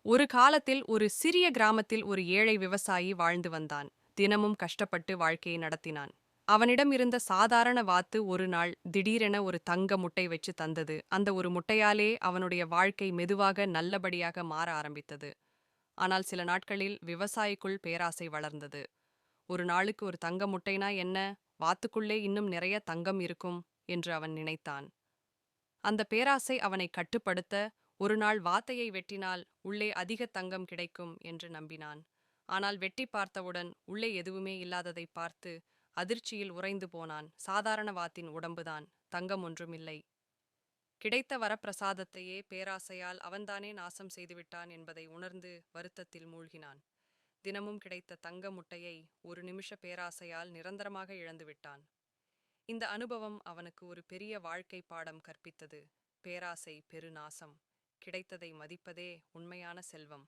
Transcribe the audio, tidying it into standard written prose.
ஒரு காலத்தில் ஒரு சிறிய கிராமத்தில் ஒரு ஏழை விவசாயி வாழ்ந்து வந்தான். தினமும் கஷ்டப்பட்டு வாழ்க்கையை நடத்தினான். அவனிடம் இருந்த சாதாரண வாத்து ஒரு நாள் திடீரென ஒரு தங்க முட்டை வச்சு தந்தது. அந்த ஒரு முட்டையாலே அவனுடைய வாழ்க்கை மெதுவாக நல்லபடியாக மாற ஆரம்பித்தது. ஆனால் சில நாட்களில் விவசாயிக்குள் பேராசை வளர்ந்தது. ஒரு நாளுக்கு ஒரு தங்க முட்டைனா என்ன? வாத்துக்குள்ளே இன்னும் நிறைய தங்கம் இருக்கும் என்று அவன் நினைத்தான். அந்த பேராசை அவனை கட்டுப்படுத்த, ஒரு நாள் வாத்தையை வெட்டினால் உள்ளே அதிக தங்கம் கிடைக்கும் என்று நம்பினான். ஆனால் வெட்டி பார்த்தவுடன் உள்ளே எதுவுமே இல்லாததை பார்த்து அதிர்ச்சியில் உறைந்து போனான். சாதாரண வாத்தின் உடம்புதான், தங்கம் ஒன்றுமில்லை. கிடைத்த வரப்பிரசாதத்தையே பேராசையால் அவன்தானே நாசம் செய்துவிட்டான் என்பதை உணர்ந்து வருத்தத்தில் மூழ்கினான். தினமும் கிடைத்த தங்க முட்டையை ஒரு நிமிஷ பேராசையால் நிரந்தரமாக இழந்துவிட்டான். இந்த அனுபவம் அவனுக்கு ஒரு பெரிய வாழ்க்கை பாடம் கற்பித்தது. பேராசை பெருநாசம். கிடைத்ததை மதிப்பதே உண்மையான செல்வம்.